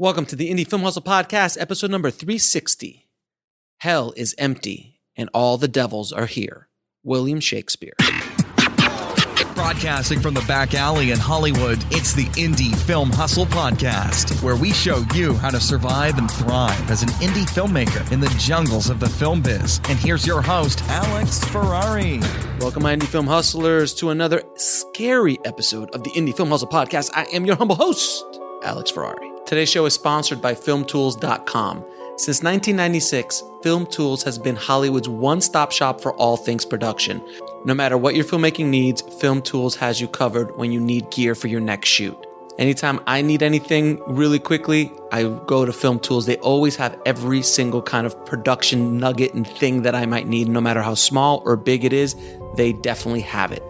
Welcome to the Indie Film Hustle Podcast, episode number 360. Hell is empty, and all the devils are here. William Shakespeare. Broadcasting from the back alley in Hollywood, it's the Indie Film Hustle Podcast, where we show you how to survive and thrive as an indie filmmaker in the jungles of the film biz. And here's your host, Alex Ferrari. Welcome, my Indie Film Hustlers, to another scary episode of the Indie Film Hustle Podcast. I am your humble host, Alex Ferrari. Today's show is sponsored by FilmTools.com. Since 1996, Film Tools has been Hollywood's one-stop shop for all things production. No matter what your filmmaking needs, Film Tools has you covered when you need gear for your next shoot. Anytime I need anything really quickly, I go to Film Tools. They always have every single kind of production nugget and thing that I might need, no matter how small or big it is, they definitely have it.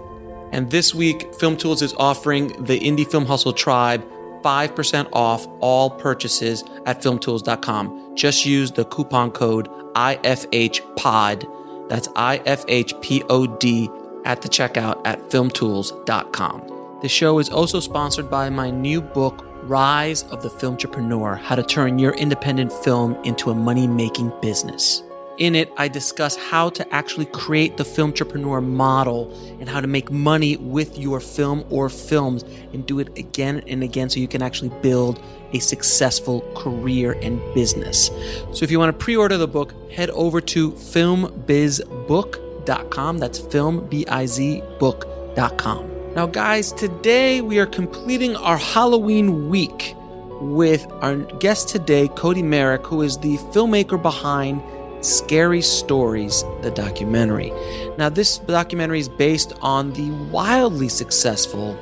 And this week, Film Tools is offering the Indie Film Hustle Tribe 5% off all purchases at filmtools.com. Just use the coupon code IFHPOD. That's IFHPOD at the checkout at filmtools.com. The show is also sponsored by my new book, Rise of the Filmtrepreneur: How to Turn Your Independent Film into a Money-Making Business. In it, I discuss how to actually create the filmtrepreneur model and how to make money with your film or films and do it again and again so you can actually build a successful career and business. So if you want to pre-order the book, head over to filmbizbook.com. That's filmbizbook.com. Now, guys, today we are completing our Halloween week with our guest today, Cody Meirick, who is the filmmaker behind Scary Stories, the documentary. Now, this documentary is based on the wildly successful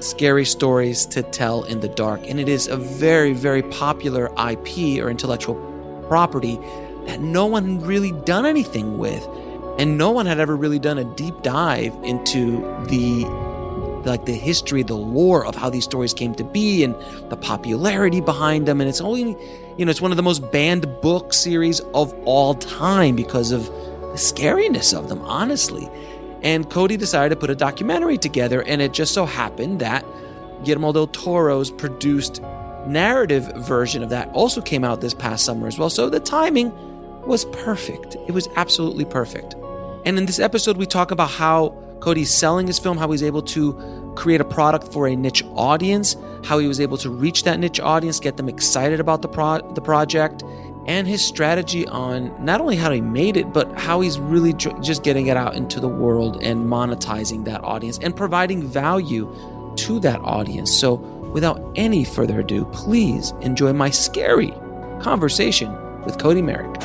Scary Stories to Tell in the Dark, and it is a very, very popular IP or intellectual property that no one had really done anything with, and no one had ever really done a deep dive into the history, the lore of how these stories came to be and the popularity behind them. And it's only, it's one of the most banned book series of all time because of the scariness of them, honestly. And Cody decided to put a documentary together, and it just so happened that Guillermo del Toro's produced narrative version of that also came out this past summer as well. So the timing was perfect. It was absolutely perfect. And in this episode, we talk about how Cody's selling his film, how he's able to create a product for a niche audience, how he was able to reach that niche audience, get them excited about the project, and his strategy on not only how he made it, but how he's really just getting it out into the world and monetizing that audience and providing value to that audience. So without any further ado, please enjoy my scary conversation with Cody Meirick.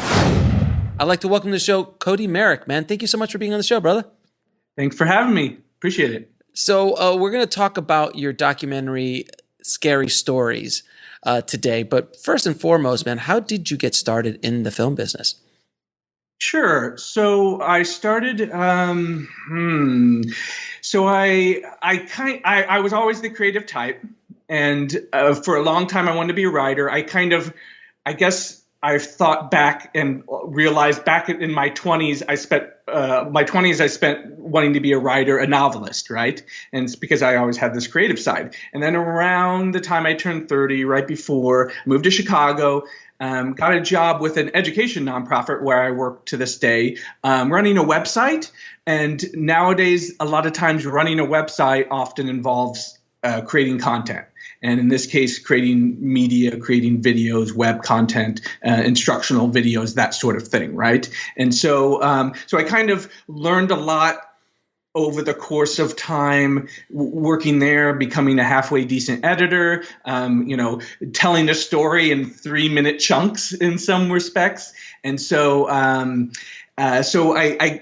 I'd like to welcome to the show Cody Meirick, man. Thank you so much for being on the show, brother. Thanks for having me. Appreciate it. So we're going to talk about your documentary, Scary Stories, today. But first and foremost, man, how did you get started in the film business? Sure. So I started. So I was always the creative type, and for a long time I wanted to be a writer. I guess I've thought back and realized back in my 20s, I spent wanting to be a writer, a novelist, right? And it's because I always had this creative side. And then around the time I turned 30, right before, I moved to Chicago, got a job with an education nonprofit where I work to this day, running a website. And nowadays, a lot of times running a website often involves creating content. And in this case, creating media, creating videos, web content, instructional videos, that sort of thing, right? And so I kind of learned a lot over the course of time working there, becoming a halfway decent editor, telling a story in 3-minute chunks in some respects. And so I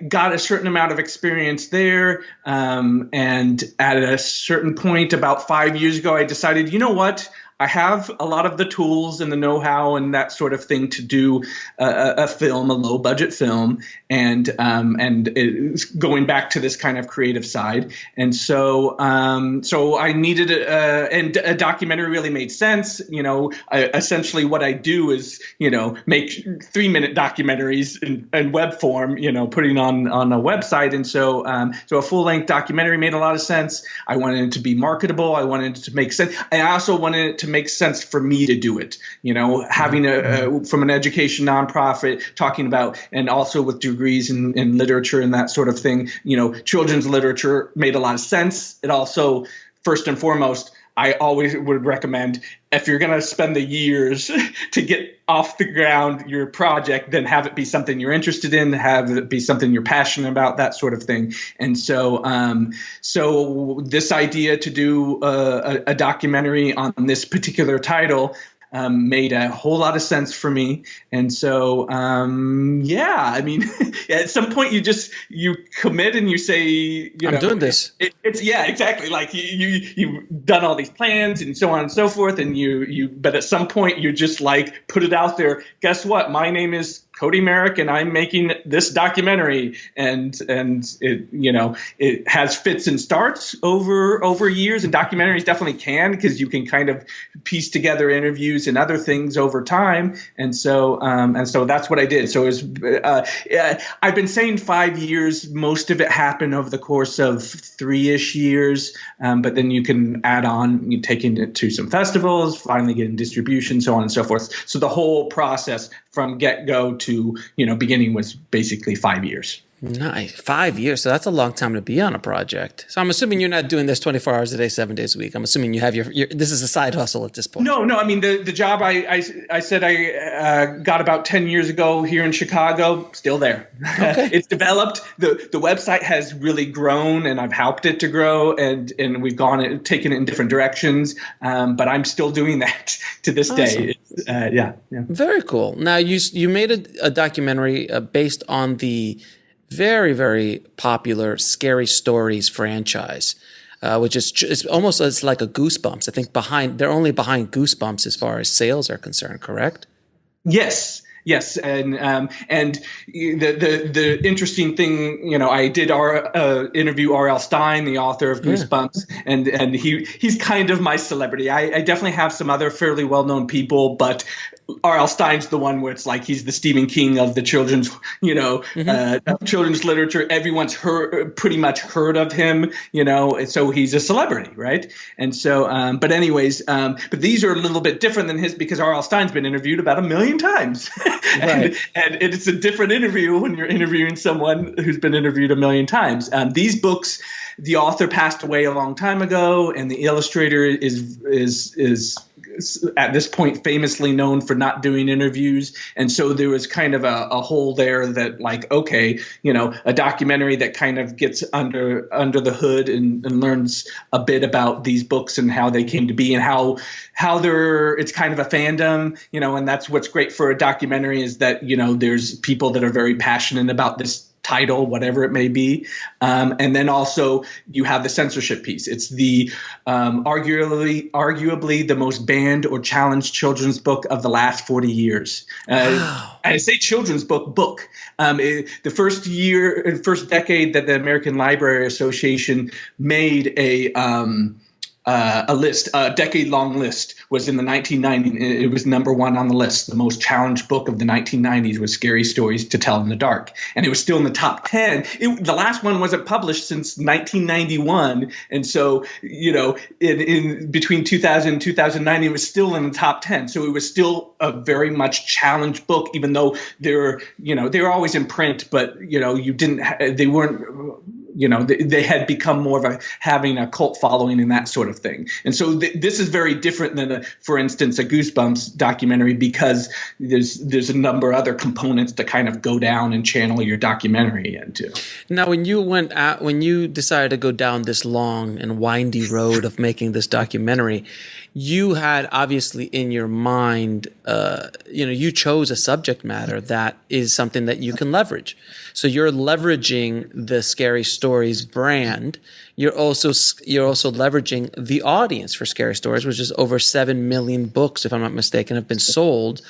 got a certain amount of experience there. And at a certain point, about 5 years ago, I decided, you know what? I have a lot of the tools and the know-how and that sort of thing to do a film, a low-budget film, and it's going back to this kind of creative side. And so I needed and a documentary really made sense. Essentially what I do is make 3-minute documentaries in web form, putting on a website. And so a full-length documentary made a lot of sense. I wanted it to be marketable. I wanted it to make sense. I also wanted it to to make sense for me to do it. Having from an education nonprofit, talking about, and also with degrees in literature and that sort of thing, children's literature made a lot of sense. It also, first and foremost, I always would recommend, if you're going to spend the years to get off the ground your project, then have it be something you're interested in, have it be something you're passionate about, that sort of thing. And so this idea to do a documentary on this particular title made a whole lot of sense for me. And so, at some point you commit and you say, I'm doing this. It's exactly. Like you've done all these plans and so on and so forth. And but at some point you just like put it out there. Guess what? My name is Cody Meirick, and I'm making this documentary, and it has fits and starts over years, and documentaries definitely can, because you can kind of piece together interviews and other things over time, and so that's what I did. So it was I've been saying 5 years. Most of it happened over the course of 3-ish years, but then you can add on, taking it to some festivals, finally getting distribution, so on and so forth. So the whole process from get-go to beginning was basically 5 years. Nice. 5 years. So that's a long time to be on a project. So I'm assuming you're not doing this 24 hours a day, 7 days a week. I'm assuming you have your this is a side hustle at this point. No. I mean, the job I said I got about 10 years ago here in Chicago, still there. Okay. It's developed. The website has really grown, and I've helped it to grow, and we've taken it in different directions. But I'm still doing that to this day. Yeah. Very cool. Now you made a documentary based on the very, very popular Scary Stories franchise, which is almost it's like a Goosebumps. I think they're only behind Goosebumps as far as sales are concerned, correct? Yes, and the interesting thing, I did interview R.L. Stein, the author of Goosebumps, and he's kind of my celebrity. I definitely have some other fairly well-known people, but R.L. Stein's the one where it's like he's the Stephen King of the children's, children's literature. Everyone's pretty much heard of him, so he's a celebrity, right? And so, but these are a little bit different than his, because R.L. Stein's been interviewed about 1 million times. Right. and it's a different interview when you're interviewing someone who's been interviewed 1 million times. These books, the author passed away a long time ago, and the illustrator is at this point famously known for not doing interviews. And so there was kind of a hole there that, like, okay, a documentary that kind of gets under the hood and learns a bit about these books and how they came to be, and how it's kind of a fandom, and that's what's great for a documentary, is that, there's people that are very passionate about this title, whatever it may be. And then also you have the censorship piece. It's the arguably the most banned or challenged children's book of the last 40 years. Wow. I say children's book. The first decade that the American Library Association made a list, a decade-long list, was in the 1990s. It was number one on the list. The most challenged book of the 1990s was Scary Stories to Tell in the Dark. And it was still in the top 10. The last one wasn't published since 1991. And so, in between 2000 and 2009, it was still in the top 10. So it was still a very much challenged book, even though they were always in print, but, they weren't, they had become more of having a cult following and that sort of thing. And so this is very different than, for instance, a Goosebumps documentary, because there's a number of other components to kind of go down and channel your documentary into. Now, when you decided to go down this long and windy road of making this documentary, you had obviously in your mind, you chose a subject matter that is something that you can leverage. So you're leveraging the Scary Stories brand. You're also leveraging the audience for Scary Stories, which is over 7 million books, if I'm not mistaken, have been sold.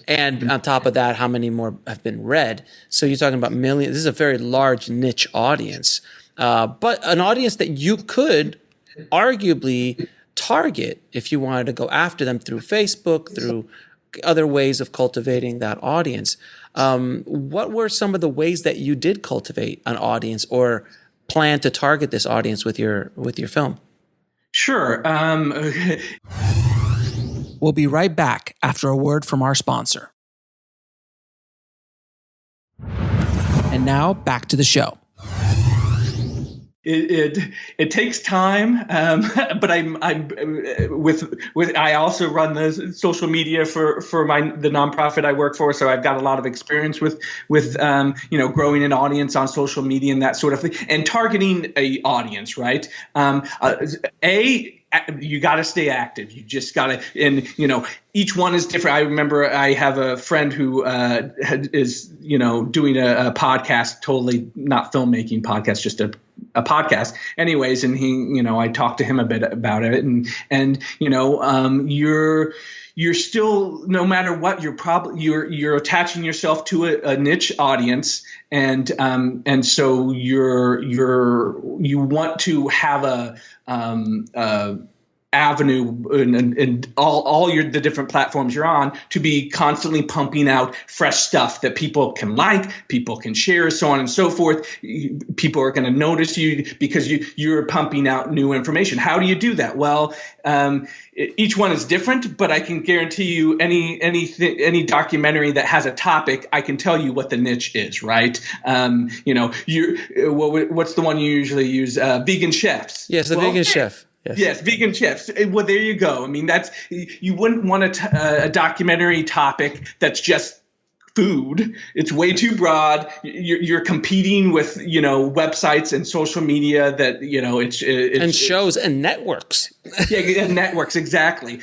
And on top of that, how many more have been read? So you're talking about millions. This is a very large niche audience, but an audience that you could arguably target if you wanted to go after them through Facebook, through other ways of cultivating that audience. What were some of the ways that you did cultivate an audience or plan to target this audience with your film? Sure. We'll be right back after a word from our sponsor. And now back to the show. It takes time, but I also run the social media for the nonprofit I work for, so I've got a lot of experience with growing an audience on social media and that sort of thing, and targeting a audience, right? You got to stay active. You just got to, and each one is different. I remember I have a friend who is doing a podcast, totally not filmmaking podcast, just a podcast. Anyways, and he, I talked to him a bit about it, and you're still, no matter what, you're attaching yourself to a niche audience, and so you want to have a avenue and all the different platforms you're on to be constantly pumping out fresh stuff that people can like, people can share, so on and so forth. People are going to notice you because you're pumping out new information. How do you do that? Well, each one is different, but I can guarantee you any documentary that has a topic, I can tell you what the niche is, right? What's the one you usually use? Vegan chefs. Yes, the vegan chef. Yes, vegan chefs. Well, there you go. I mean, you wouldn't want a documentary topic that's just food. It's way too broad. You're competing with websites and social media that it's and shows and networks. Yeah, networks, exactly.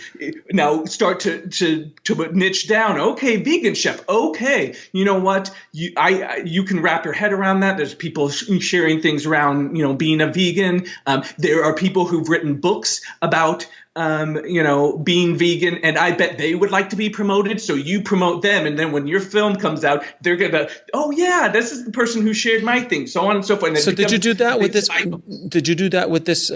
Now start to niche down. Okay, vegan chef. Okay, you know what? You can wrap your head around that. There's people sharing things around being a vegan. There are people who've written books about being vegan, and I bet they would like to be promoted. So you promote them, and then when your film comes out, they're gonna, oh yeah, this is the person who shared my thing, so on and so forth. And so did you do that with this? Did you do that with this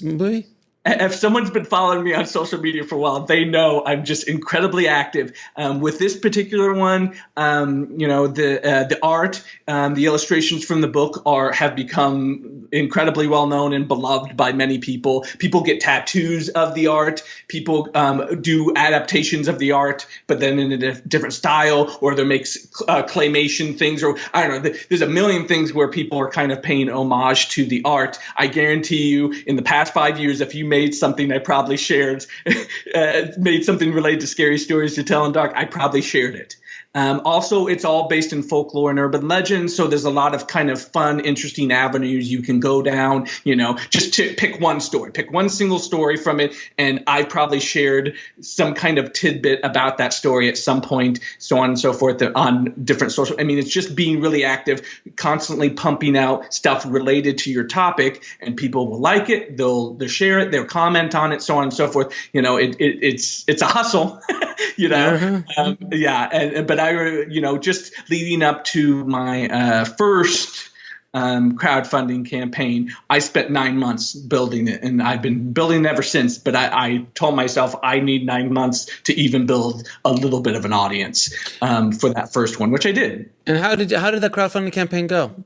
movie? If someone's been following me on social media for a while, they know I'm just incredibly active. With this particular one, the art, the illustrations from the book have become incredibly well known and beloved by many people. People get tattoos of the art. People do adaptations of the art, but then in a different style, or they make claymation things, or I don't know. There's a million things where people are kind of paying homage to the art. I guarantee you, in the past 5 years, if you made something I probably shared, made something related to scary stories to tell in dark, I probably shared it. Also, it's all based in folklore and urban legends, so there's a lot of kind of fun, interesting avenues you can go down, just to pick one story, pick one single story from it, and I've probably shared some kind of tidbit about that story at some point, so on and so forth, on different social. I mean, it's just being really active, constantly pumping out stuff related to your topic, and people will like it, they'll share it, they'll comment on it, so on and so forth. It's a hustle, but I, just leading up to my first crowdfunding campaign, I spent 9 months building it, and I've been building it ever since. But I told myself I need 9 months to even build a little bit of an audience for that first one, which I did. And how did that crowdfunding campaign go?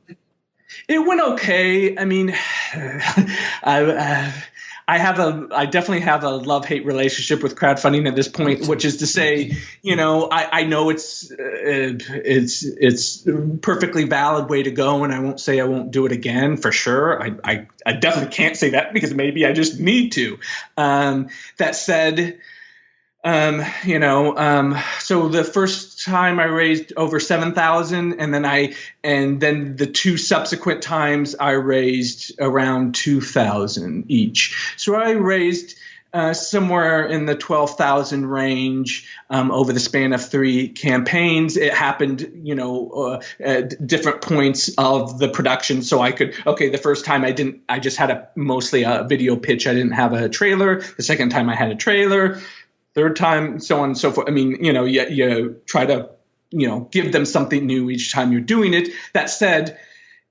It went okay. I mean, I definitely have a love-hate relationship with crowdfunding at this point, which is to say, I know it's a perfectly valid way to go, and I won't say I won't do it again for sure. I definitely can't say that because maybe I just need to. That said, so the first time I raised over 7,000, and then the two subsequent times I raised around 2,000 each. So I raised somewhere in the 12,000 range over the span of 3 campaigns. It happened, at different points of the production. So the first time I just had mostly a video pitch. I didn't have a trailer. The second time I had a trailer. Third time, so on and so forth. I mean, you try to, give them something new each time you're doing it. That said,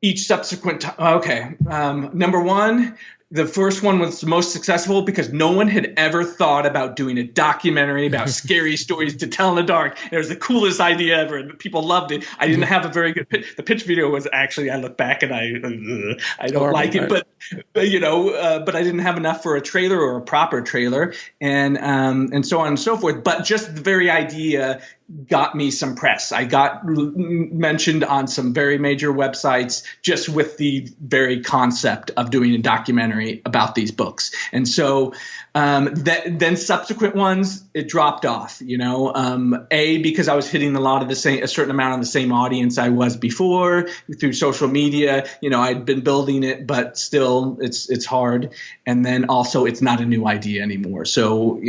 each subsequent time, number one, the first one was the most successful because no one had ever thought about doing a documentary about scary stories to tell in the dark. It was the coolest idea ever, and people loved it. I didn't have a very good pitch. The pitch video was actually, I look back and I don't like it, but but I didn't have enough for a trailer or a proper trailer, and so on and so forth. But just the very idea got me some press. I got mentioned on some very major websites just with the very concept of doing a documentary about these books. And so then subsequent ones, it dropped off, because I was hitting a certain amount of the same audience I was before through social media. I'd been building it, but still it's hard. And then also it's not a new idea anymore. So,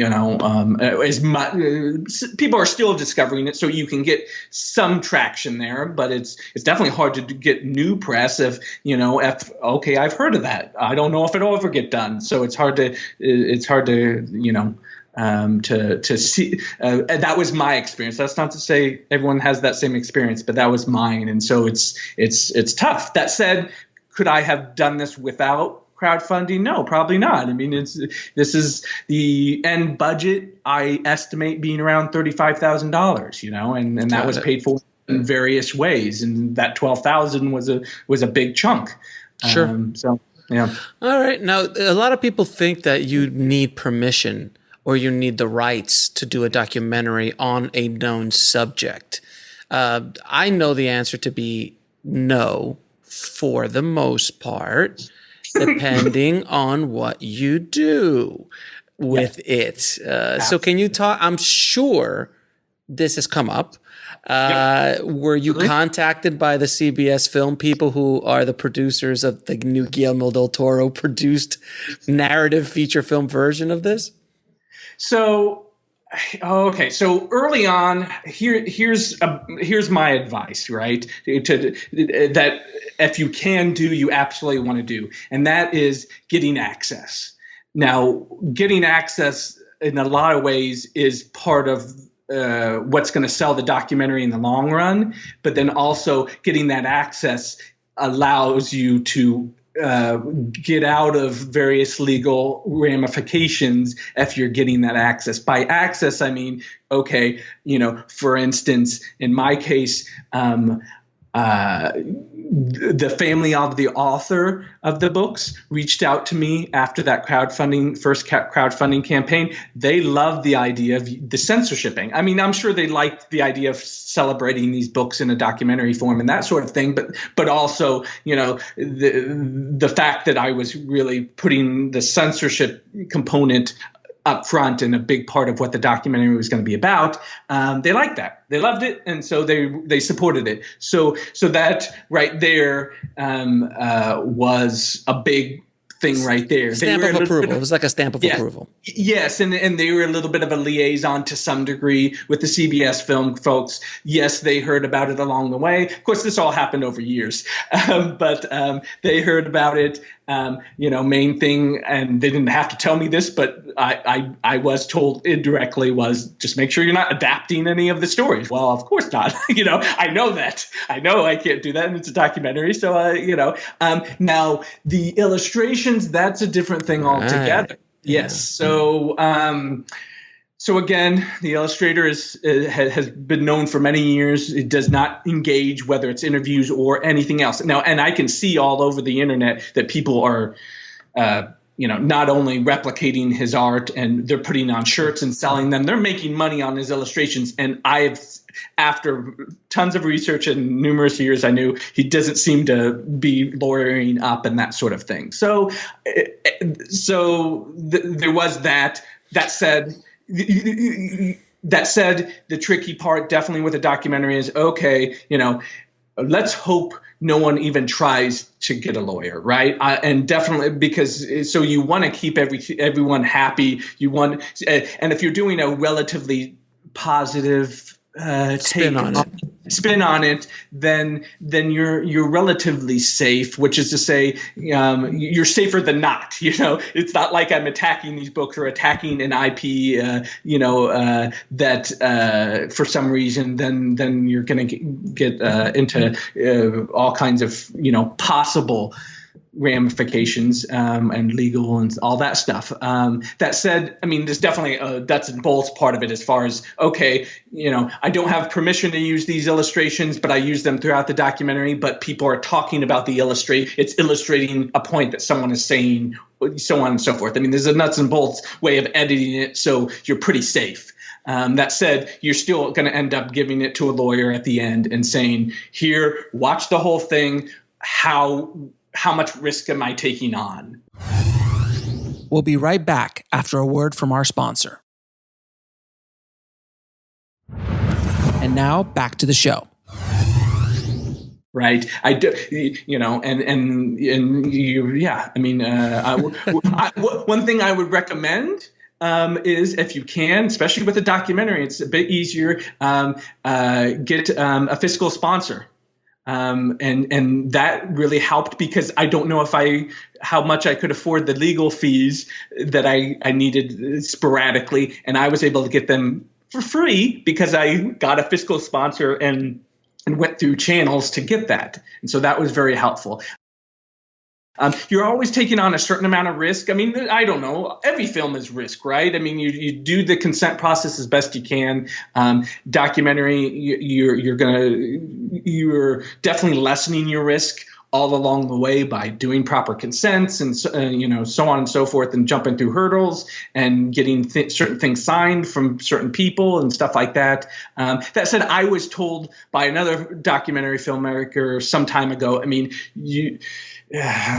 people are still discovering it, so you can get some traction there, but it's definitely hard to get new press if I've heard of that. I don't know if it'll ever get done. So it's hard to see. That was my experience. That's not to say everyone has that same experience, but that was mine. And so it's tough. That said, could I have done this without crowdfunding? No, probably not. I mean, this is the end budget, I estimate, being around $35,000, and that was paid for in various ways. And that $12,000 was a big chunk. Sure. Yeah. All right. Now, a lot of people think that you need permission or you need the rights to do a documentary on a known subject. I know the answer to be no, for the most part, depending on what you do with it. So can you talk? I'm sure this has come up. Were you contacted by the CBS Film people who are the producers of the new Guillermo del Toro produced narrative feature film version of this? So early on, here's my advice, right? That if you can do, you absolutely want to do, and that is getting access. Now, getting access in a lot of ways is part of what's going to sell the documentary in the long run, but then also getting that access allows you to get out of various legal ramifications if you're getting that access. By access, I mean, for instance, in my case, the family of the author of the books reached out to me after that first crowdfunding campaign. They loved the idea of the censorshiping. I mean, I'm sure they liked the idea of celebrating these books in a documentary form and that sort of thing. But also, the fact that I was really putting the censorship component up front and a big part of what the documentary was going to be about. They liked that. They loved it. And so they supported it. So that right there was a big thing right there. Stamp of approval. It was like a stamp of approval. Yes, and they were a little bit of a liaison to some degree with the CBS Film folks. Yes, they heard about it along the way. Of course, this all happened over years, but they heard about it. Main thing, and they didn't have to tell me this, but I was told indirectly, was just make sure you're not adapting any of the stories. Well, of course not. I know that. I know I can't do that, and it's a documentary. So, now the illustrations, that's a different thing altogether. Right. Yes. So, So again, the illustrator has been known for many years. It does not engage, whether it's interviews or anything else. Now, and I can see all over the internet that people are, not only replicating his art and they're putting on shirts and selling them, they're making money on his illustrations. And after tons of research and numerous years, I knew he doesn't seem to be lawyering up and that sort of thing. So there was that. That said, the tricky part definitely with a documentary is, let's hope no one even tries to get a lawyer, right? And definitely because so you want to keep everyone happy. You want, and if you're doing a relatively positive spin on it, then you're relatively safe, which is to say, you're safer than not. It's not like I'm attacking these books or attacking an IP, that for some reason, then you're going to get into all kinds of possible ramifications and legal and all that stuff. That said, I mean, there's definitely a nuts and bolts part of it as far as, okay, I don't have permission to use these illustrations, but I use them throughout the documentary, but people are talking about it's illustrating a point that someone is saying, so on and so forth. I mean, there's a nuts and bolts way of editing it, so you're pretty safe. That said, you're still going to end up giving it to a lawyer at the end and saying, here, watch the whole thing. How much risk am I taking on? We'll be right back after a word from our sponsor. And now back to the show. Right. I do, and you, yeah. I mean, one thing I would recommend is, if you can, especially with a documentary, it's a bit easier, get a fiscal sponsor. And that really helped, because I don't know how much I could afford the legal fees that I needed sporadically. And I was able to get them for free because I got a fiscal sponsor and went through channels to get that. And so that was very helpful. You're always taking on a certain amount of risk. I mean, I don't know. Every film is risk, right? I mean, you do the consent process as best you can. Documentary, you're definitely lessening your risk all along the way by doing proper consents and so on and so forth, and jumping through hurdles and getting certain things signed from certain people and stuff like that. That said, I was told by another documentary filmmaker some time ago, I mean,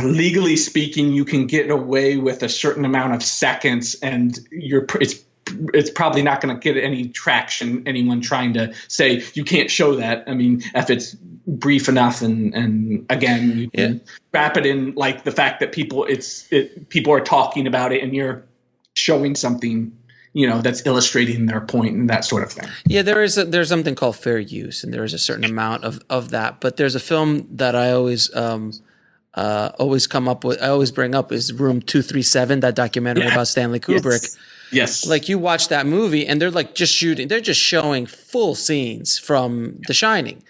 legally speaking, you can get away with a certain amount of seconds, and it's probably not going to get any traction. Anyone trying to say you can't show that. I mean, if it's brief enough, and again, you can wrap it in like the fact that people are talking about it, and you're showing something, that's illustrating their point and that sort of thing. Yeah, there's something called fair use, and there is a certain amount of that. But there's a film that I always bring up is Room 237, that documentary about Stanley Kubrick. Yes. Like, you watch that movie and they're just showing full scenes from The Shining.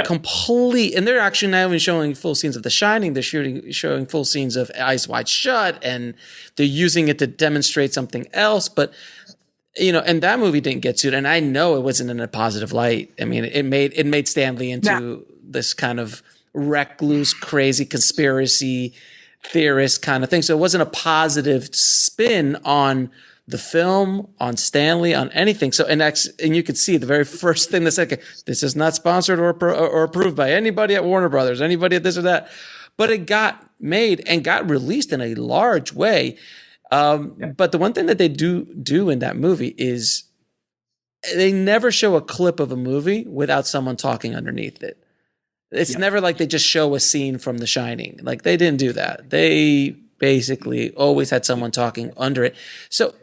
Complete, and they're actually not even showing full scenes of The Shining. They're showing full scenes of Eyes Wide Shut, and they're using it to demonstrate something else. But, and that movie didn't get sued. And I know it wasn't in a positive light. I mean, it made Stanley into this kind of recluse, crazy conspiracy theorist kind of thing. So it wasn't a positive spin on the film, on Stanley, on anything. So and you could see the very first thing they said, this is not sponsored or approved by anybody at Warner Brothers, anybody at this or that. But it got made and got released in a large way. But the one thing that they do in that movie is they never show a clip of a movie without someone talking underneath it. It's never like they just show a scene from The Shining. Like, they didn't do that. They basically always had someone talking under it. So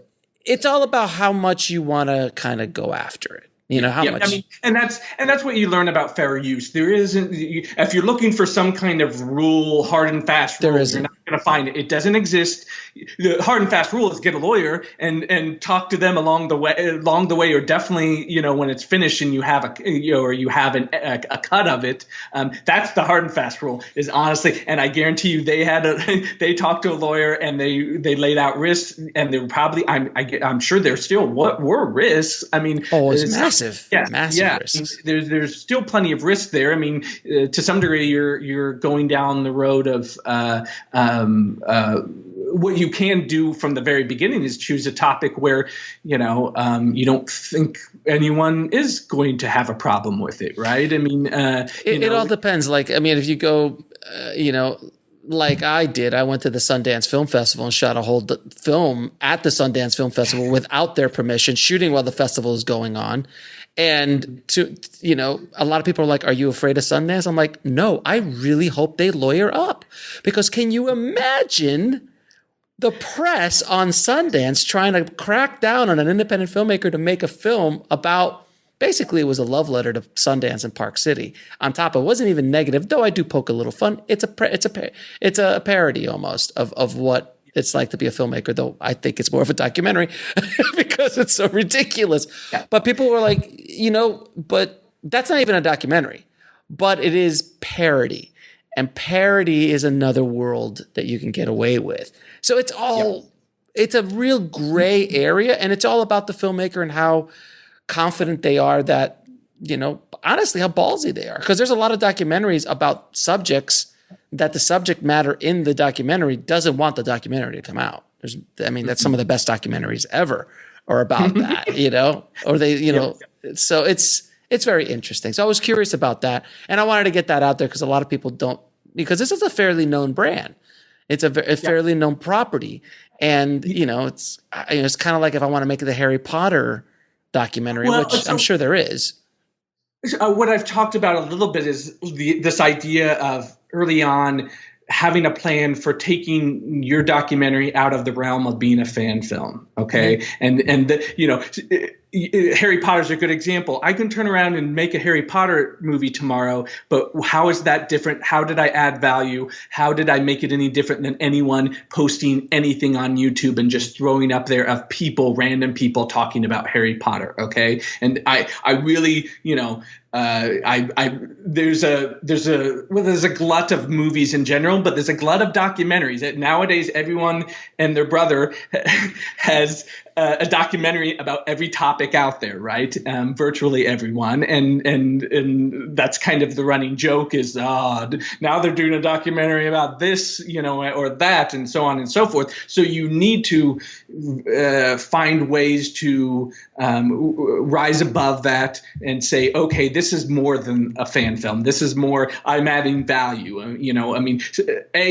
it's all about how much you want to kind of go after it. How much. I mean, and that's what you learn about fair use. There isn't, if you're looking for some kind of rule, hard and fast rule, you're not going to find it. It doesn't exist. The hard and fast rule is get a lawyer and talk to them along the way, or definitely, when it's finished and you have a cut of it. That's the hard and fast rule, is honestly, and I guarantee you they talked to a lawyer and they laid out risks, and they were probably, I'm sure there still were risks. I mean, it's massive risks. There's still plenty of risk there. I mean, to some degree, you're going down the road of what you can do from the very beginning is choose a topic where you don't think anyone is going to have a problem with it, right? I mean, it all depends. Like, I mean, if you go, like I did, I went to the Sundance Film Festival and shot a whole film at the Sundance Film Festival without their permission, shooting while the festival is going on. And a lot of people are like, are you afraid of Sundance? I'm like, no, I really hope they lawyer up, because can you imagine the press on Sundance trying to crack down on an independent filmmaker to make a film about, basically it was a love letter to Sundance and Park City. On top of, it wasn't even negative, though I do poke a little fun. It's a parody almost of what it's like to be a filmmaker, though I think it's more of a documentary because it's so ridiculous. Yeah. But people were like, but that's not even a documentary, but it is parody. and parody is another world that you can get away with. So it's all, it's a real gray area, and it's all about the filmmaker and how confident they are that, you know, honestly, how ballsy they are. Because there's a lot of documentaries about subjects that the subject matter in the documentary doesn't want the documentary to come out. That's some of the best documentaries ever are about that, you know, or they, you know, so it's very interesting. So I was curious about that. And I wanted to get that out there because a lot of people don't, because this is a fairly known brand. It's a fairly known property. And, you know, it's kind of like if I want to make the Harry Potter documentary, which I'm sure there is. What I've talked about a little bit is this idea of early on having a plan for taking your documentary out of the realm of being a fan film. Okay. Harry Potter's a good example. I can turn around and make a Harry Potter movie tomorrow, but how is that different? How did I add value? How did I make it any different than anyone posting anything on YouTube and just throwing up there of random people talking about Harry Potter? Okay. And I really, there's a glut of movies in general, but there's a glut of documentaries that nowadays everyone and their brother has a documentary about every topic out there, right? Virtually everyone. And that's kind of the running joke is, now they're doing a documentary about this, or that, and so on and so forth. So you need to find ways to rise above that and say, okay, this is more than a fan film. This is more, I'm adding value.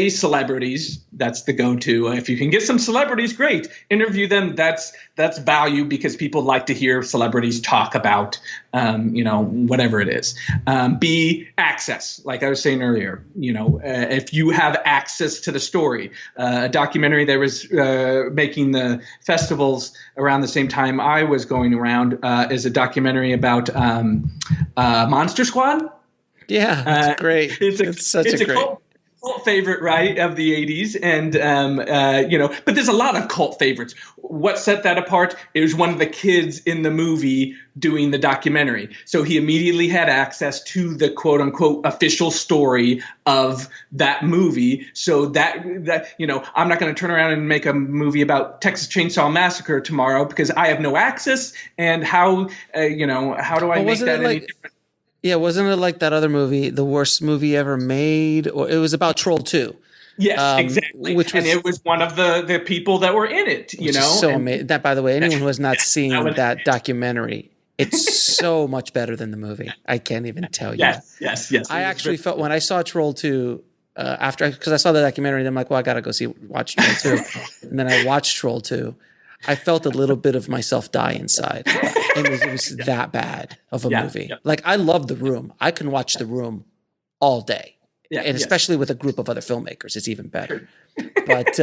Celebrities, that's the go-to. If you can get some celebrities, great. Interview them. That's value because people like to hear celebrities talk about, whatever it is. B, access. Like I was saying earlier, if you have access to the story, a documentary that was making the festivals around the same time I was going around is a documentary about Monster Squad. Yeah, it's great. It's such a great cult favorite, right, of the 80s. And, but there's a lot of cult favorites. What set that apart? It was one of the kids in the movie doing the documentary. So he immediately had access to the quote unquote official story of that movie. So that I'm not going to turn around and make a movie about Texas Chainsaw Massacre tomorrow because I have no access. And how do I make that any different? Yeah, wasn't it like that other movie, the worst movie ever made? Or it was about Troll 2. Yes, exactly. And it was one of the people that were in it, So amazing. That, by the way, anyone who has not seen that documentary, it's so much better than the movie. I can't even tell you. Yes. I actually felt when I saw Troll 2, because I saw the documentary, and I'm like, well, I got to go watch Troll 2. And then I watched Troll 2. I felt a little bit of myself die inside. It was that bad of a movie. Yeah. Like, I love The Room. I can watch The Room all day. Yeah, and especially with a group of other filmmakers, it's even better. But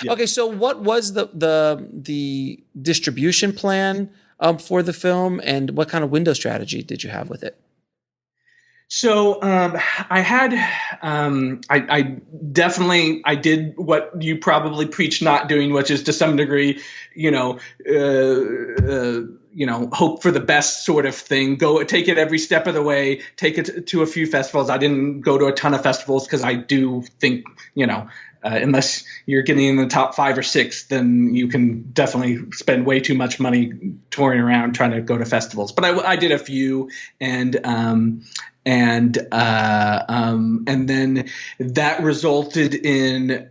Okay, so what was the distribution plan for the film, and what kind of window strategy did you have with it? So I did what you probably preach not doing, which is to some degree, hope for the best sort of thing. Go take it every step of the way. Take it to a few festivals. I didn't go to a ton of festivals because I do think, unless you're getting in the top 5 or 6, then you can definitely spend way too much money touring around trying to go to festivals. But I did a few, and then that resulted in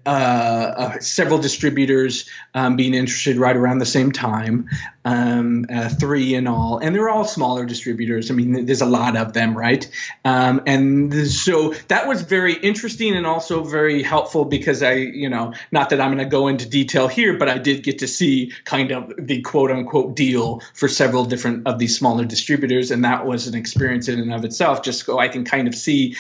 several distributors being interested right around the same time, 3 in all, and they're all smaller distributors. I mean, there's a lot of them, right? And so that was very interesting and also very helpful because not that I'm going to go into detail here, but I did get to see kind of the quote unquote deal for several different of these smaller distributors, and that was an experience in and of itself. Just so I can kind of see,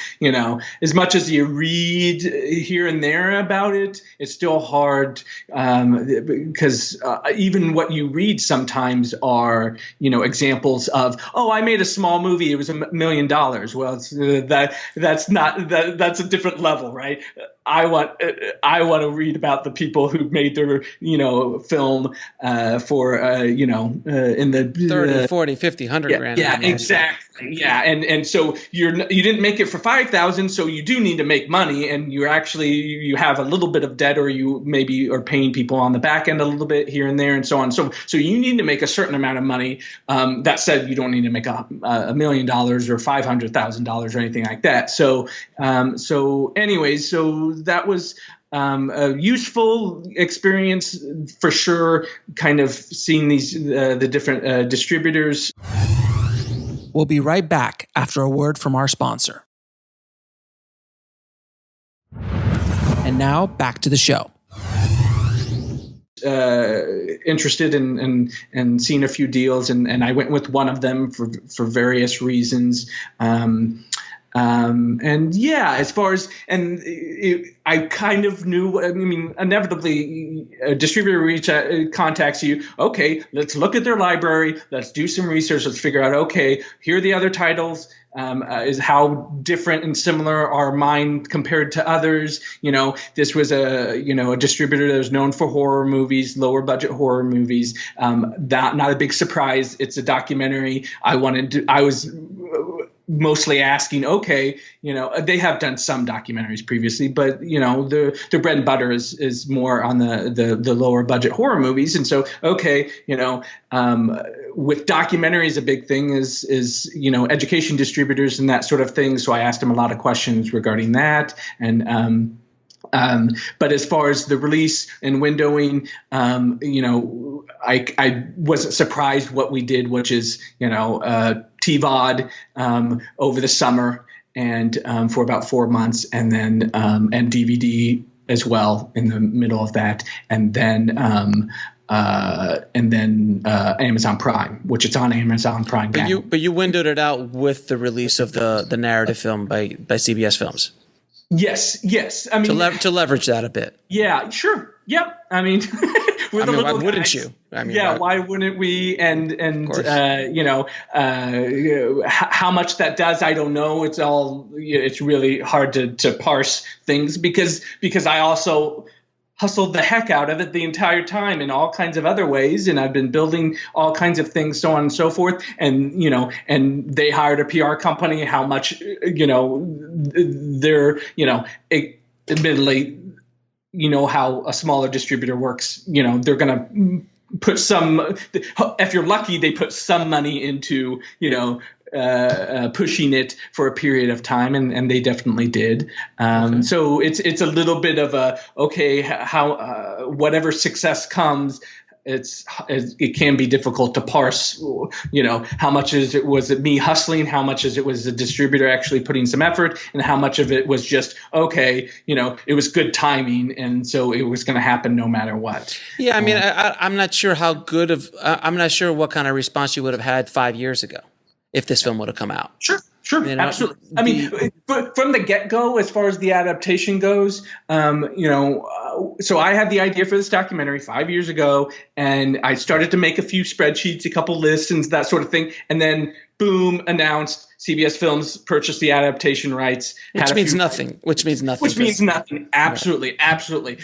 as much as you read here and there about it, it's still hard because even what you read sometimes are, examples of, I made a small movie, it was $1 million. Well, that's a different level, right? I want to read about the people who made their, film for, in the 30, 40, 50, 100 grand. Yeah, exactly. Yeah. And so you didn't make it for 5,000. So you do need to make money, and you have a little bit of debt, or you maybe are paying people on the back end a little bit here and there and so on. So you need to make a certain amount of money. That said, you don't need to make $1 million or $500,000 or anything like that. So anyways, so that was a useful experience for sure, kind of seeing the different distributors. We'll be right back after a word from our sponsor. And now back to the show. Interested in seeing a few deals, and I went with one of them for various reasons. And yeah, as far as, I kind of knew, inevitably a distributor contacts you. Okay, let's look at their library. Let's do some research. Let's figure out, okay, here are the other titles. Is how different and similar are mine compared to others. This was a distributor that was known for horror movies, lower budget horror movies. That not a big surprise. It's a documentary. I was mostly asking, okay, they have done some documentaries previously, but their bread and butter is more on the lower budget horror movies. And so, okay, with documentaries, a big thing is education distributors and that sort of thing. So I asked him a lot of questions regarding that. And but as far as the release and windowing, I wasn't surprised what we did, which is, TVOD over the summer and for about 4 months, and then and DVD as well in the middle of that, and then Amazon Prime, which it's on Amazon Prime now. But you windowed it out with the release of the narrative film by CBS Films. Yes. I mean, to leverage that a bit. Yeah, sure. Yep. I mean, why wouldn't you? Why wouldn't we? And how much that does, I don't know. It's really hard to parse things because I also hustled the heck out of it the entire time in all kinds of other ways. And I've been building all kinds of things, so on and so forth. And, and they hired a PR company, how much, they're, admittedly, how a smaller distributor works, they're going to put some, if you're lucky, they put some money into, pushing it for a period of time, and they definitely did. So it's a little bit of how whatever success comes, it can be difficult to parse. How much was it me hustling? How much it was the distributor actually putting some effort, and how much of it was just it was good timing, and so it was going to happen no matter what. Yeah, I'm not sure I'm not sure what kind of response you would have had 5 years ago if this film would have come out. Sure, absolutely. But from the get-go, as far as the adaptation goes, so I had the idea for this documentary 5 years ago, and I started to make a few spreadsheets, a couple lists, and that sort of thing, and then boom, announced CBS Films purchased the adaptation rights. Which means nothing. Absolutely.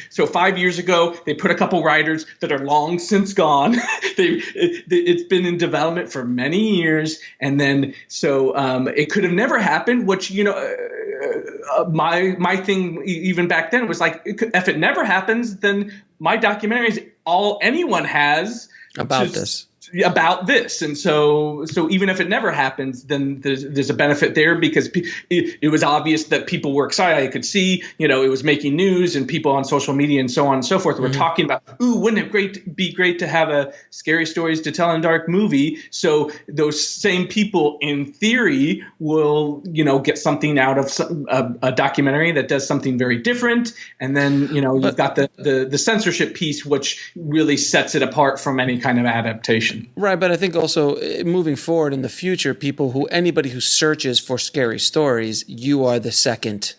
So 5 years ago, they put a couple writers that are long since gone. It's been in development for many years. And then so it could have never happened, which, my thing even back then was like, if it never happens, then my documentary is all anyone has about this. And so even if it never happens, then there's a benefit there, because it was obvious that people were excited. I could see, it was making news, and people on social media and so on and so forth were talking about, wouldn't it be great to have a Scary Stories to Tell in Dark movie? So those same people, in theory, will, get something out of a documentary that does something very different. And then, you've got the censorship piece, which really sets it apart from any kind of adaptation. Right, but I think also moving forward in the future, anybody who searches for scary stories, you are the second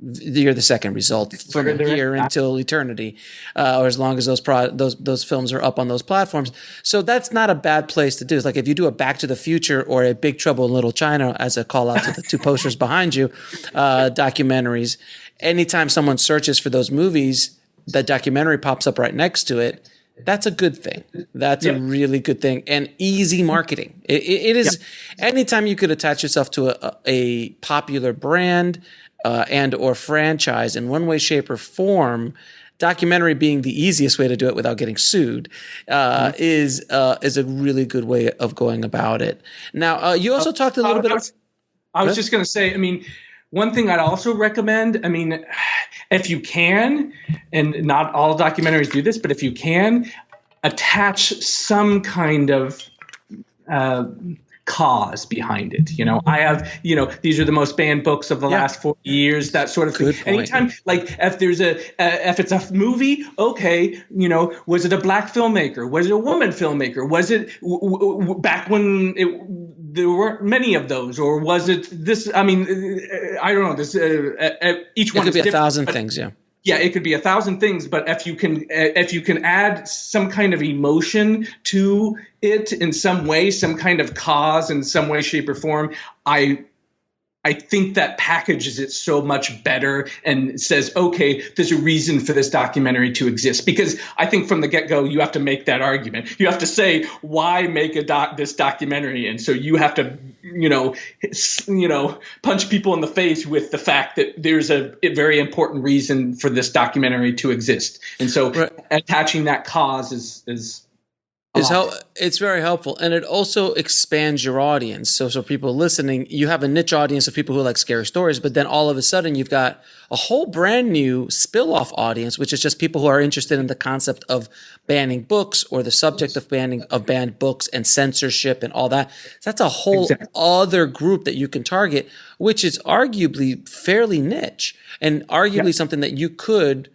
you're the second result from here until eternity, or as long as those films are up on those platforms. So that's not a bad place to do. It's like if you do a Back to the Future or a Big Trouble in Little China, as a call out to the two posters behind you, documentaries. Anytime someone searches for those movies, that documentary pops up right next to it. That's a good thing. That's a really good thing, and easy marketing. It is anytime you could attach yourself to a popular brand and or franchise in one way, shape, or form. Documentary being the easiest way to do it without getting sued is a really good way of going about it. Now, you also talked a little bit. I was just going to say. I mean, one thing I'd also recommend. I mean, if you can, and not all documentaries do this, but if you can, attach some kind of cause behind it. I have, these are the most banned books of the last 40 years, that sort of thing. Anytime, like if there's if it's a movie, okay, was it a black filmmaker? Was it a woman filmmaker? Was it back when there weren't many of those, or was it this? I mean, I don't know. This each one could be is 1,000 things. Yeah. Yeah, it could be 1,000 things, but if you can add some kind of emotion to it in some way, some kind of cause in some way, shape, or form, I think that packages it so much better and says, okay, there's a reason for this documentary to exist. Because I think from the get-go, you have to make that argument. You have to say, why make this documentary? And so you have to, punch people in the face with the fact that there's a very important reason for this documentary to exist. And so attaching that cause is it's very helpful, and it also expands your audience. So people listening, you have a niche audience of people who like scary stories, but then all of a sudden you've got a whole brand new spill-off audience, which is just people who are interested in the concept of banning books or the subject of banned books and censorship and all that. So that's a whole other group that you can target, which is arguably fairly niche and arguably something that you could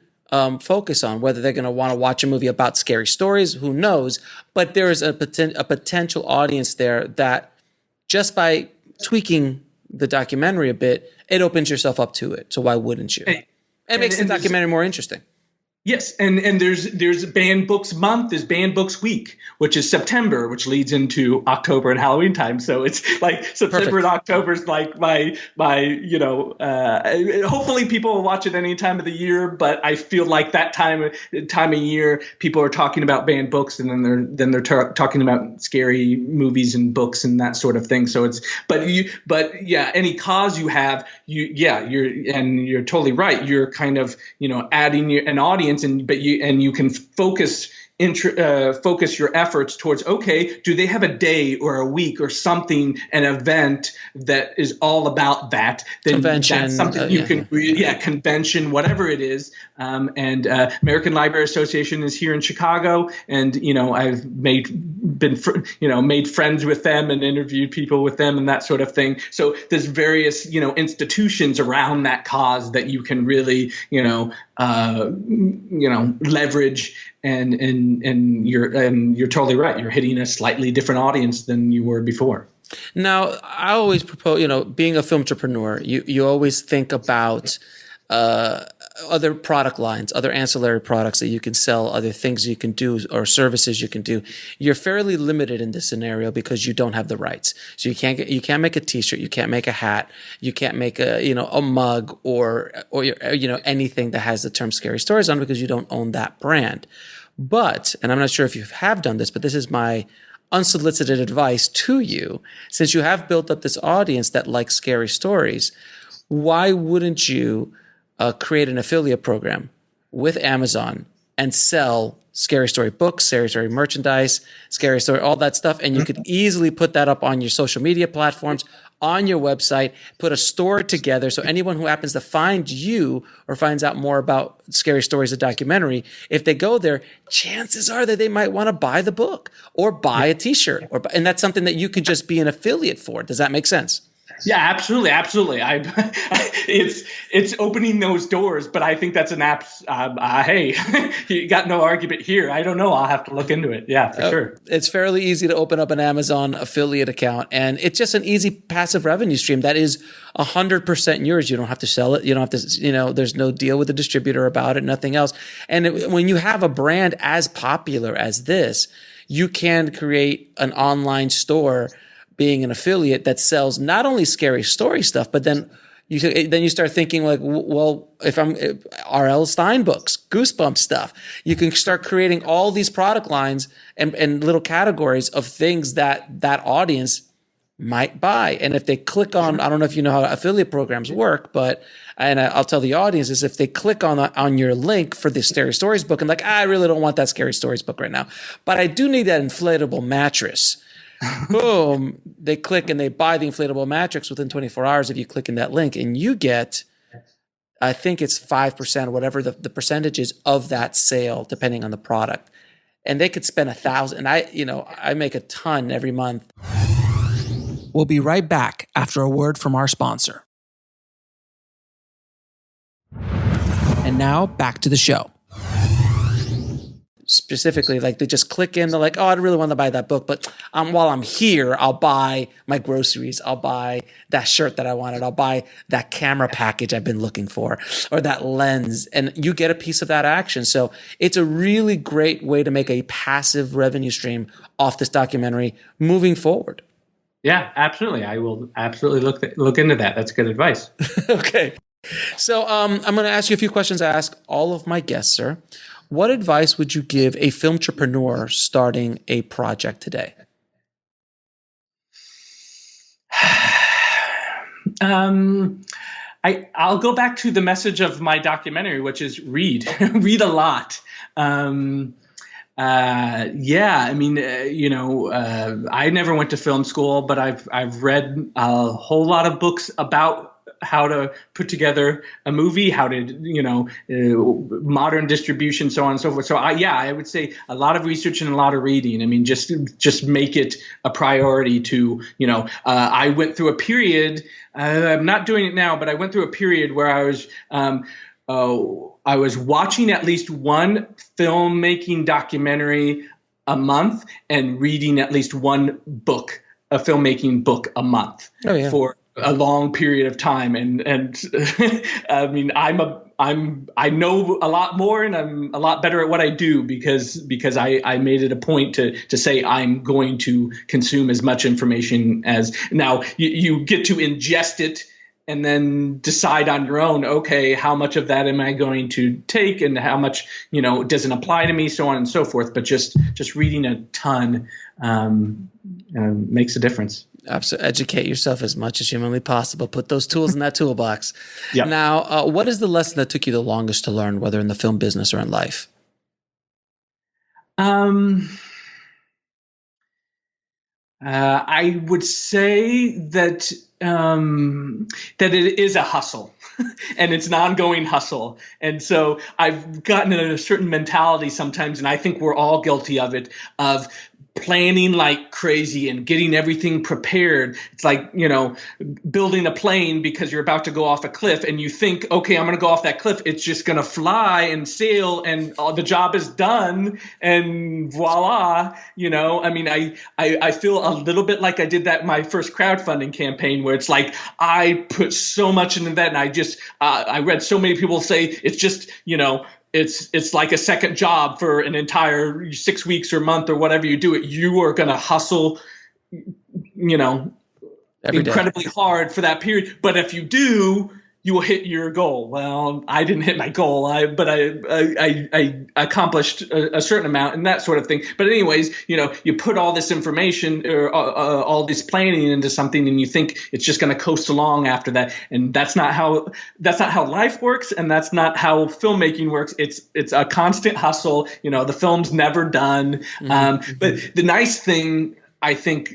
focus on. Whether they're going to want to watch a movie about scary stories, who knows? But there is a potential audience there that just by tweaking the documentary a bit, it opens yourself up to it. So why wouldn't you? It makes the documentary more interesting. Yes, and there's Banned Books Month, there's Banned Books Week, which is September, which leads into October and Halloween time. So it's like September and October is like my hopefully people will watch it any time of the year, but I feel like that time of year people are talking about banned books, and then they're talking about scary movies and books and that sort of thing. So it's any cause you have, you're totally right. You're kind of adding an audience. And you can focus your efforts towards, okay, do they have a day or a week or something, an event that is all about that? Then convention, that's something you can convention, whatever it is. And American Library Association is here in Chicago, and I've made friends with them and interviewed people with them and that sort of thing. So there's various institutions around that cause that you can really leverage, and you're totally right. You're hitting a slightly different audience than you were before. Now, I always propose, being a film entrepreneur, you always think about other product lines, other ancillary products that you can sell, other things you can do or services you can do. You're fairly limited in this scenario because you don't have the rights. So you can't make a t-shirt, you can't make a hat, you can't make a mug or anything that has the term scary stories on, because you don't own that brand. But, and I'm not sure if you have done this, but this is my unsolicited advice to you, since you have built up this audience that likes scary stories, why wouldn't you create an affiliate program with Amazon and sell scary story books, scary story merchandise, scary story, all that stuff. And you could easily put that up on your social media platforms, on your website, put a store together. So anyone who happens to find you or finds out more about Scary Stories, a documentary, if they go there, chances are that they might want to buy the book or buy a t-shirt, and that's something that you could just be an affiliate for. Does that make sense? Yeah, absolutely, absolutely. It's opening those doors, but I think that's an app. Hey, you got no argument here. I don't know. I'll have to look into it. Yeah, for sure. It's fairly easy to open up an Amazon affiliate account, and it's just an easy passive revenue stream that is 100% yours. You don't have to sell it. You don't have to, there's no deal with the distributor about it, nothing else. And when you have a brand as popular as this, you can create an online store being an affiliate that sells not only scary story stuff, but then you start thinking like, well, if I'm R.L. Stein books, Goosebumps stuff, you can start creating all these product lines and little categories of things that audience might buy. And if they click on, I don't know if you know how affiliate programs work, and I'll tell the audience is if they click on your link for the Scary Stories book and like, I really don't want that Scary Stories book right now, but I do need that inflatable mattress. Boom, they click and they buy the inflatable mattress within 24 hours if you click in that link, and you get, I think it's 5% or whatever the percentage is of that sale, depending on the product. And they could spend $1,000. I make a ton every month. We'll be right back after a word from our sponsor. And now back to the show. Specifically, like they just click in, they're like, oh, I really want to buy that book, but while I'm here, I'll buy my groceries, I'll buy that shirt that I wanted, I'll buy that camera package I've been looking for, or that lens, and you get a piece of that action. So it's a really great way to make a passive revenue stream off this documentary moving forward. Yeah, absolutely. I will absolutely look into that. That's good advice. Okay. So I'm going to ask you a few questions I ask all of my guests, sir. What advice would you give a film entrepreneur starting a project today? I'll go back to the message of my documentary, which is read, read a lot. I never went to film school, but I've read a whole lot of books about how to put together a movie, how to, modern distribution, so on and so forth. So I would say a lot of research and a lot of reading. I mean, just make it a priority to, I went through a period, I'm not doing it now, but I went through a period where I was watching at least one filmmaking documentary a month and reading at least one book, a filmmaking book a month for a long period of time. And I mean, I know a lot more and I'm a lot better at what I do because I made it a point to say I'm going to consume as much information as now you get to ingest it and then decide on your own, okay, how much of that am I going to take and how much, doesn't apply to me, so on and so forth. But just reading a ton makes a difference. Absolutely. Educate yourself as much as humanly possible. Put those tools in that toolbox. Yep. Now, what is the lesson that took you the longest to learn, whether in the film business or in life? I would say that it is a hustle and it's an ongoing hustle. And so I've gotten in a certain mentality sometimes, and I think we're all guilty of it, of planning like crazy and getting everything prepared. It's like, building a plane because you're about to go off a cliff and you think, okay, I'm going to go off that cliff. It's just going to fly and sail and the job is done and voila. I mean, I feel a little bit like I did that in my first crowdfunding campaign where it's like, I put so much into that. And I read so many people say it's just, it's like a second job for an entire 6 weeks or month or whatever you do it. You are going to hustle, incredibly hard for that period. But if you do, you will hit your goal. Well, I didn't hit my goal, but I accomplished a certain amount and that sort of thing. But anyways, you put all this information or all this planning into something, and you think it's just going to coast along after that. And that's not how life works, and that's not how filmmaking works. It's a constant hustle. The film's never done. Mm-hmm. But the nice thing, I think,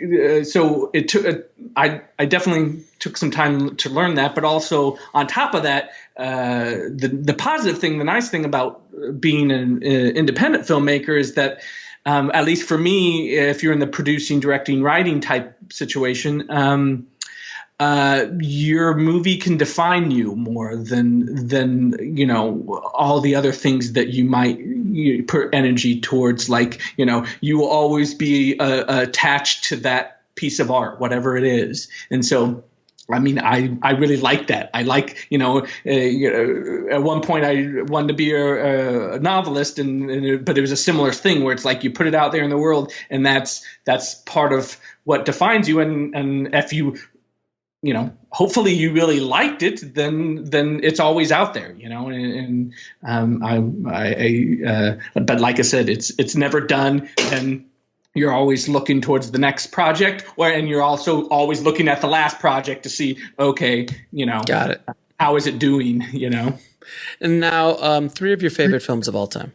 so it took. I definitely took some time to learn that, but also on top of that, the positive thing, the nice thing about being an independent filmmaker is that, at least for me, if you're in the producing, directing, writing type situation, your movie can define you more than all the other things that you might put energy towards. Like, you will always be attached to that piece of art, whatever it is. And so, I mean, I really like that. I like, at one point I wanted to be a novelist, but it was a similar thing where it's like you put it out there in the world, and that's part of what defines you. And if you, hopefully you really liked it, then it's always out there, but like I said, it's never done. And you're always looking towards the next project, and you're also always looking at the last project to see, okay, got it. How is it doing, And now, 3 of your favorite films of all time.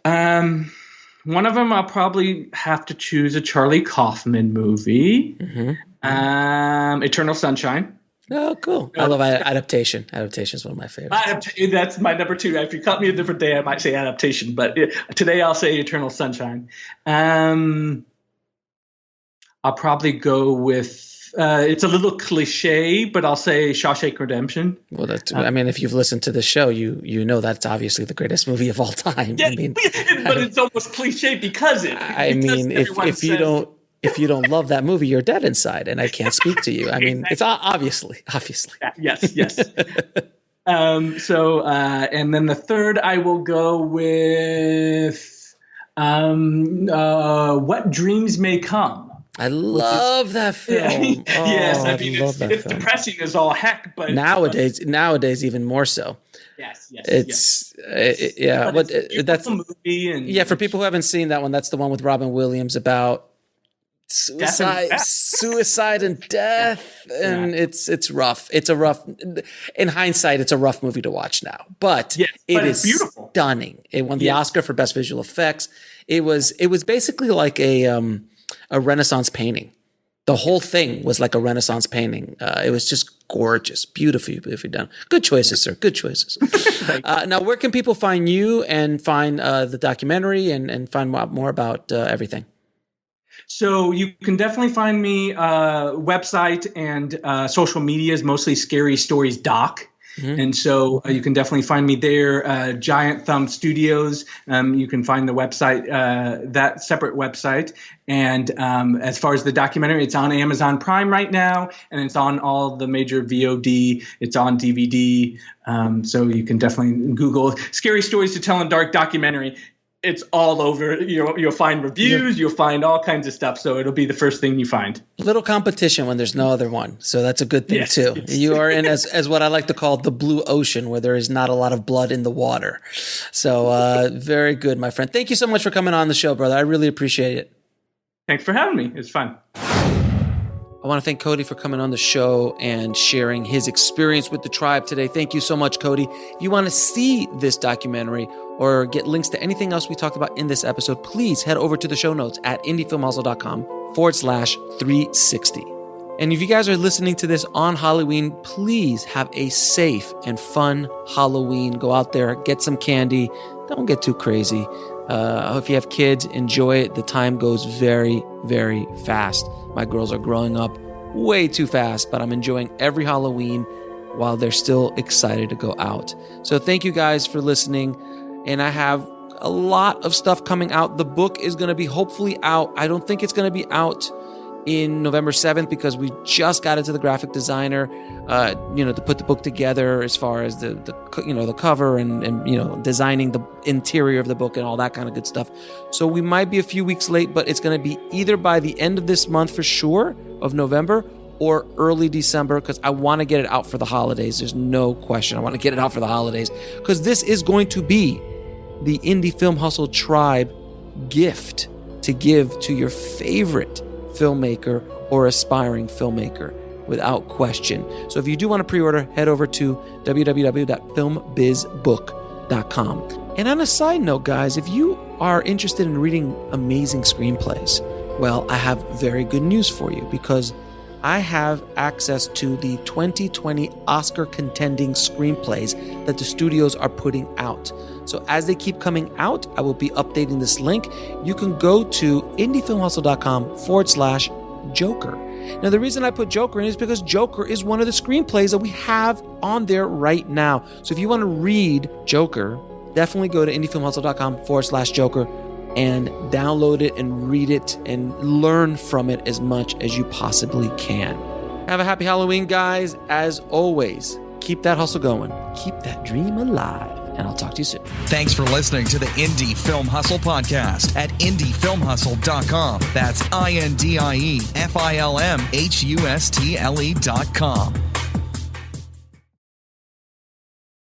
One of them I'll probably have to choose a Charlie Kaufman movie. Mm-hmm. Eternal Sunshine. Oh, cool. I love adaptation. Adaptation is one of my favorites. That's my number 2. If you caught me a different day, I might say adaptation, but today I'll say Eternal Sunshine. I'll probably go with, it's a little cliche, but I'll say Shawshank Redemption. Well, if you've listened to the show, you know that's obviously the greatest movie of all time. Yeah, but it's almost cliche because if you don't love that movie, you're dead inside, and I can't speak to you. I mean, It's obviously. Yes. And then the third, I will go with What Dreams May Come. I love that film. Yes, I mean, it's depressing as all heck, but nowadays even more so. Yes. That's a movie, and for people who haven't seen that one, that's the one with Robin Williams about suicide and death, and it's rough. It's a rough. In hindsight, it's a rough movie to watch now, but it is beautiful, stunning. It won the Oscar for Best Visual Effects. It was basically like a Renaissance painting. The whole thing was like a Renaissance painting. It was just gorgeous, beautifully done. Good choices, sir. Good choices. Now, where can people find you and find the documentary and find more about everything? So you can definitely find me website and social media is mostly Scary Stories Doc. Mm-hmm. And so you can definitely find me there. Giant Thumb Studios. You can find the website, that separate website. And as far as the documentary, it's on Amazon Prime right now, and it's on all the major VOD. It's on DVD. So you can definitely Google Scary Stories to Tell in Dark documentary. It's all over. You'll find reviews. You'll find all kinds of stuff. So it'll be the first thing you find. Little competition when there's no other one. So that's a good thing too. You are in as what I like to call the blue ocean, where there is not a lot of blood in the water. So very good, my friend. Thank you so much for coming on the show, brother. I really appreciate it. Thanks for having me. It's fun. I want to thank Cody for coming on the show and sharing his experience with the tribe today. Thank you so much, Cody. If you want to see this documentary or get links to anything else we talked about in this episode, please head over to the show notes at indiefilmhustle.com/360. And if you guys are listening to this on Halloween, please have a safe and fun Halloween. Go out there, get some candy. Don't get too crazy. If you have kids, enjoy it. The time goes very, very fast. My girls are growing up way too fast, but I'm enjoying every Halloween while they're still excited to go out. So thank you guys for listening. And I have a lot of stuff coming out. The book is going to be hopefully out. I don't think it's going to be out in November 7th because we just got into the graphic designer, to put the book together as far as the cover and designing the interior of the book and all that kind of good stuff. So we might be a few weeks late, but it's going to be either by the end of this month for sure of November or early December, because I want to get it out for the holidays. There's no question. I want to get it out for the holidays because this is going to be the Indie Film Hustle Tribe gift to give to your favorite filmmaker or aspiring filmmaker without question. So if you do want to pre-order, head over to www.filmbizbook.com. And on a side note, guys, if you are interested in reading amazing screenplays, well, I have very good news for you because I have access to the 2020 Oscar contending screenplays that the studios are putting out. So as they keep coming out, I will be updating this link. You can go to indiefilmhustle.com/Joker. Now, the reason I put Joker in is because Joker is one of the screenplays that we have on there right now. So if you want to read Joker, definitely go to indiefilmhustle.com/Joker and download it and read it and learn from it as much as you possibly can. Have a happy Halloween, guys. As always, keep that hustle going. Keep that dream alive. And I'll talk to you soon. Thanks for listening to the Indie Film Hustle podcast at indiefilmhustle.com. That's INDIEFILMHUSTLE.com.